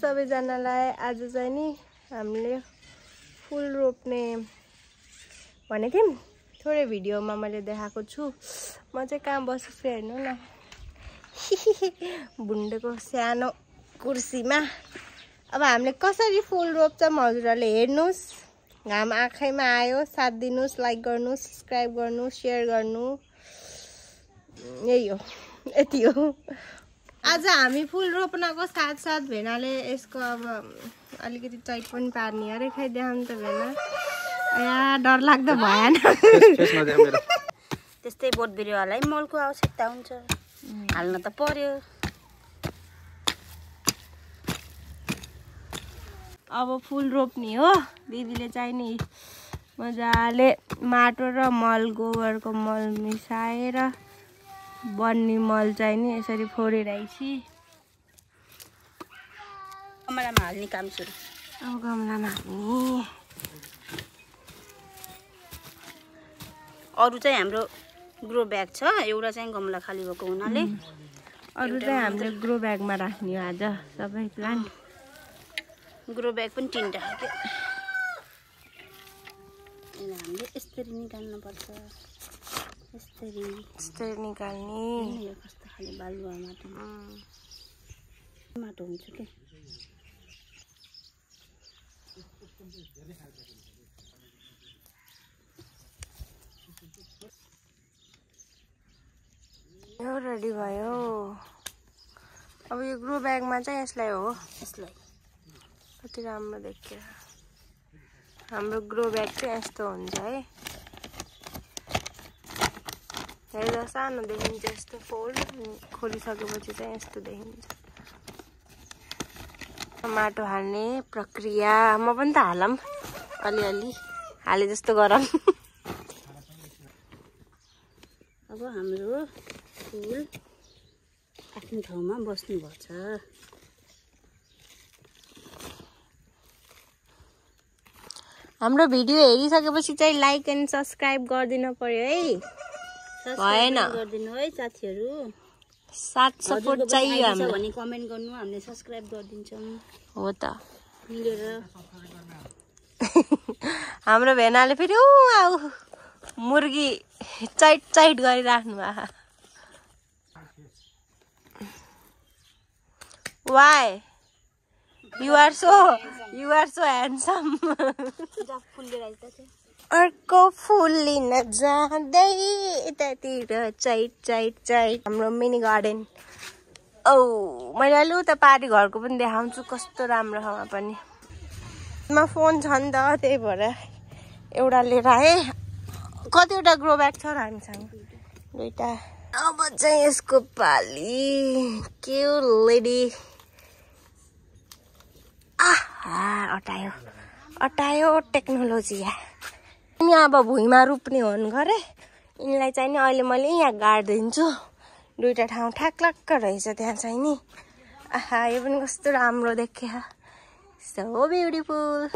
सबैजनालाई। आज चाहिँ नि हामीले फुल रोप्ने भनेको थियौँ। थोरै भिडियोमा मैले देखाएको छु। म चाहिँ कहाँ बसेछु हेर्नु न, भुन्डेको सानो कुर्सीमा। अब हामीले कसरी फुल रोप्छौँ हजुरहरूले हेर्नुहोस्। घाम आँखैमा आयो, साथ दिनुहोस्, लाइक गर्नु, सब्सक्राइब गर्नु, सेयर गर्नु। यही हो, यति हो। आज हामी फुल रोप्नको साथसाथ भेनाले यसको अब अलिकति चैट पनि पार्ने अरे। खै देखाउनु त भेना, डर लाग्दो भएन। त्यस्तै बोट बिरुवालाई मलको आवश्यकता हुन्छ, हाल्न त पर्यो। अब फुल रोप्ने हो। दिदीले चाहिँ नि मजाले माटो र मल, गोबरको मल मिसाएर बन्ने मल चाहिँ नि यसरी फोरिरहेछि। गमलामा हाल्ने काम सुरु। अब गमलामा हाल्ने। अरू चाहिँ हाम्रो ग्रो ब्याग छ, एउटा चाहिँ गमला खाली भएको हुनाले अरू चाहिँ हामीले ग्रो ब्यागमा राख्ने हो आज सबै प्लान्ट। ग्रो ब्याग पनि 3टा के हामीले यसरी निकाल्नु पर्छ। यसरी निकाल्ने। यो कस्तो खाले बालुवा माटो हुन्छ के। यो रेडी भयो। अब यो ग्रो ब्यागमा चाहिँ यसलाई कति राम्रो देखियो। हाम्रो ग्रो ब्याग चाहिँ यस्तो हुन्छ है। हेर्दा सानो देखिन्छ, यस्तो फोल्ड खोलिसकेपछि चाहिँ यस्तो देखिन्छ। माटो हाल्ने प्रक्रिया म पनि त हालौँ, अलिअलि हाले जस्तो गरौँ। अब हाम्रो फुल आफ्नो ठाउँमा बस्नुपर्छ। हाम्रो भिडियो हेरिसकेपछि चाहिँ लाइक एन्ड सब्सक्राइब गरिदिनु पर्यो है। भएन गरिदिनु है साथीहरू। साथ सपोर्ट चाहियो हामीलाई भने कमेन्ट गर्नु, हामीले सब्स्क्राइब गरिदिन्छौँ। हो त मिलेर। हाम्रो भेनाले फेरि मुर्गी चैट गरिराख्नु भएको। Why? You are so handsome. अर्को फुल लिन जाँदै यतातिर चैट। हाम्रो मिनी गार्डन। मैले अलि उता पारी घरको पनि देखाउँछु, कस्तो राम्रो छ वहाँ पनि। मा फोन छ नि त, त्यही भएर एउटा लिएर आएँ। कतिवटा ग्रो ब्याग छ र हामीसँग? 2टा। अब चाहिँ यसको पाली के लेडी। अटायो टेक्नोलोजी। अनि अब भुइँमा रोप्ने हुन् गरे। यिनलाई चाहिँ नि अहिले मैले यहाँ गाडिदिन्छु। 2टा ठाउँ ठ्याक्लक्क रहेछ त्यहाँ चाहिँ नि। यो पनि कस्तो राम्रो देखियो। So beautiful.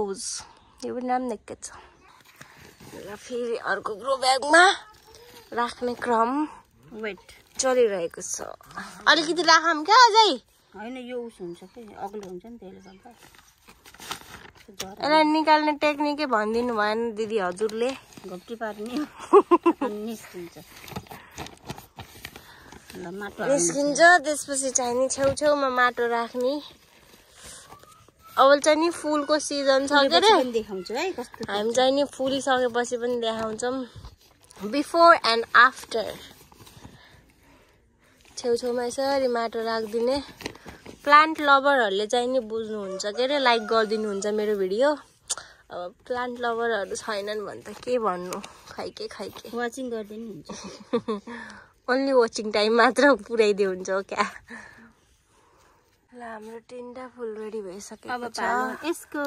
यो पनि राम्रो देखेको छ। र फेरि अर्को ग्रो ब्यागमा राख्ने क्रम चलिरहेको छ। अलिकति राखौँ क्या अझै? होइन, यो उस हुन्छ कि अग्लो हुन्छ नि, त्यसले गर्दा यसलाई निकाल्ने टेक्निकै भनिदिनु भएन दिदी हजुरले? घप्टी पार्ने निस्किन्छ। त्यसपछि चाहिँ नि छेउछेउमा माटो राख्ने। अब चाहिँ नि फुलको सिजन छ के अरे। देखाउँछु है कस्तो। हामी चाहिँ नि फुलिसकेपछि पनि देखाउँछौँ, बिफोर एन्ड आफ्टर। छेउछेउमा यसरी माटो राखिदिने। प्लान्ट लभरहरूले चाहिँ नि बुझ्नुहुन्छ के अरे, लाइक गरिदिनुहुन्छ मेरो भिडियो। अब प्लान्ट लभरहरू छैनन् भने त के भन्नु, खाइके वाचिङ गरिदिनु हुन्छ। ओन्ली वाचिङ टाइम मात्र पुऱ्याइदियो हुन्छ हो क्या। ल हाम्रो 3टा फुल रेडी भइसकेको छ। यसको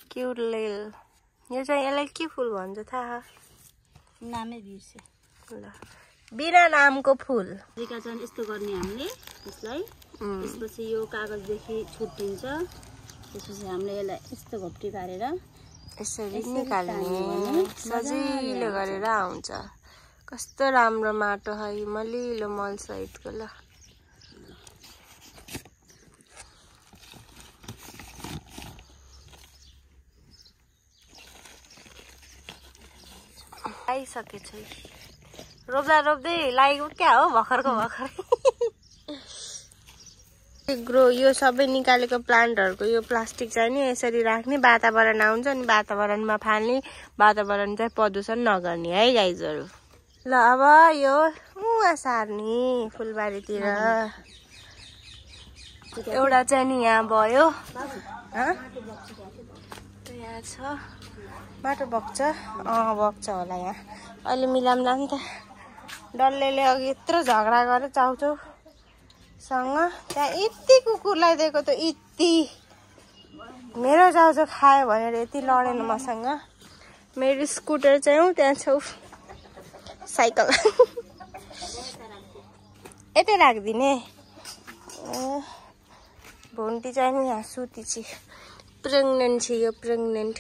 क्युट लेल। यो चाहिँ यसलाई के फुल भन्छ थाहा? नामै बिर्से। ल बिना नामको फुल। चाहिँ यस्तो गर्ने हामीले यसलाई। त्यसपछि यो कागजदेखि छुट्टिन्छ। त्यसपछि हामीले यसलाई यस्तो घप्टी पारेर यसरी निकाल्ने। सजिलो गरेर आउँछ। कस्तो राम्रो माटो है, मलिलो मल सहितको। ल लगाइसकेछ रोप्दा रोप्दै लागेको क्या हो भर्खरको भर्खर ग्रो यो सबै निकालेको प्लान्टहरूको यो प्लास्टिक चाहिँ नि यसरी राख्ने वातावरण आउँछ अनि वातावरणमा फाल्ने वातावरण चाहिँ प्रदूषण नगर्ने है गाइजहरू ल अब यो उहाँ सार्ने फुलबारीतिर एउटा चाहिँ नि यहाँ भयो यहाँ छ बाटो बग्छ बग्छ होला यहाँ अहिले मिलाउँदा नि त डल्लेले अघि यत्रो झगडा गरे चाउचाउसँग त्यहाँ यति कुकुरलाई दिएको त यति मेरो चाउचाउ खायो भनेर यति लडेन मसँग मेरो स्कुटर चाहिँ त्यहाँ छौ साइकल यतै राखिदिने भुन्टी चाहिँ नि यहाँ सुती छि प्रेग्नेन्ट छ यो प्रेग्नेन्ट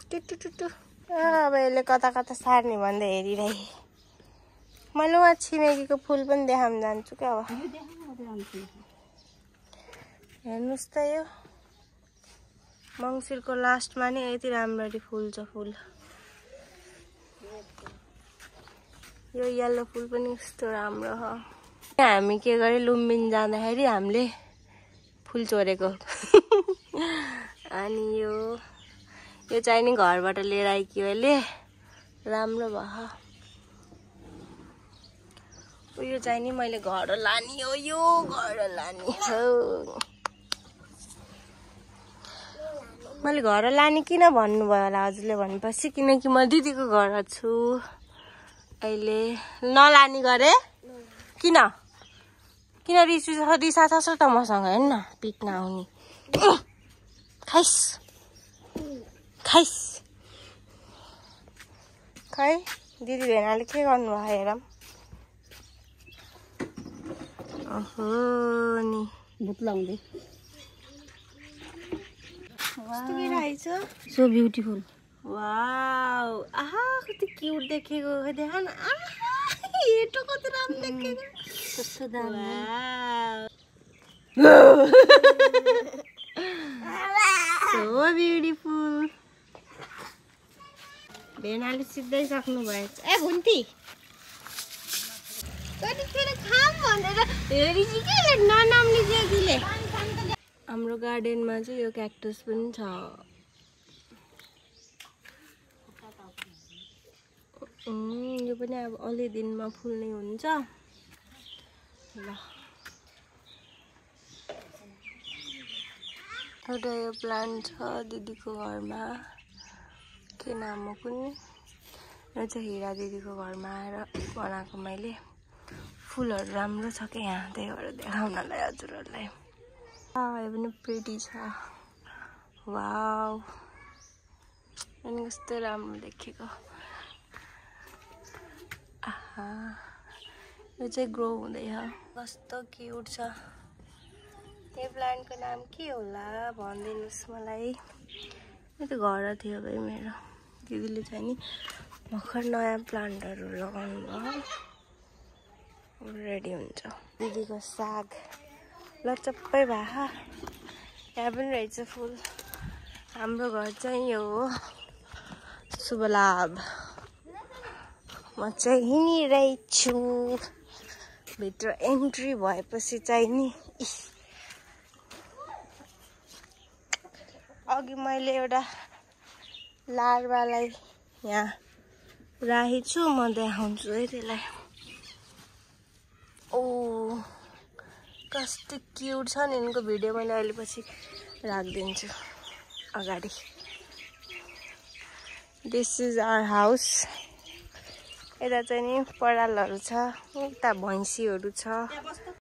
अब यसले कता कता सार्ने भन्दै हेरिरहे मैले उहाँ छिमेकीको फुल पनि देखाउन जान्छु क्या अब हेर्नुहोस् त यो मङ्सिरको लास्टमा नि यति राम्ररी फुल्छ फुल यो येल्लो फुल पनि कस्तो राम्रो हो हामी के गरे लुम्बिनी जाँदाखेरि हामीले फुल चोरेको अनि यो चाहिँ नि घरबाट लिएर आइक्यो अहिले राम्रो भयो यो चाहिँ नि मैले घर लाने हो यो घर लाने हो मैले घर लाने किन भन्नुभयो होला हजुरले भनेपछि किनकि म दिदीको घर छु अहिले नलानी गरे किन किन रिसा छ त मसँग हेर्न पिट्न आउने खाइस खाइस खै दिदी भेनाले के गर्नुभयो हेरौँ ओहो नि भूत लाउँदै कस्तो केटाइछ सो ब्युटिफुल वाउ आहा कति क्युट देखेको खै देखा न हेटो कति राम्रो देखेको कस्तो दामी सो ब्युटिफुल भेनाले सिक्दै सक्नु भएछ ए भुन्टी कतिखेर खाम भनेर हेरिजी के ननाम्ने जेजीले हाम्रो गार्डनमा चाहिँ यो क्याक्टस पनि छ यो पनि अब अलि दिनमा फुल्ने हुन्छ ल एउटा यो प्लान्ट छ दिदीको घरमा के नाम हो कुनै यो चाहिँ हिरा दिदीको घरमा आएर बनाएको मैले फुलहरू राम्रो छ क्या यहाँ त्यही भएर देखाउनलाई हजुरहरूलाई यो पनि प्रिटी छ वाउ अनि कस्तो राम्रो देखेको आहा यो चाहिँ ग्रो हुँदैछ कस्तो क्युट छ यो प्लान्टको नाम के होला भनिदिनुहोस् मलाई यो त घर थियो भाइ मेरो दिदीले चाहिँ नि भर्खर नयाँ प्लान्टहरू लगाउनु भयो रेडी हुन्छ दिदीको साग लचप्पै भए यहाँ पनि रहेछ फुल हाम्रो घर चाहिँ यो हो शुभ लाभ म चाहिँ हिँडिरहेछु भित्र एन्ट्री भएपछि चाहिँ नि अघि मैले एउटा लार्वालाई यहाँ राखेको छु म देखाउँछु है त्यसलाई ओ कस्तो क्युट छ नि यिनको भिडियो मैले अहिले पछि राखिदिन्छु अगाडि दिस इज आवर हाउस यता चाहिँ नि परालहरू छ उता भैँसीहरू छ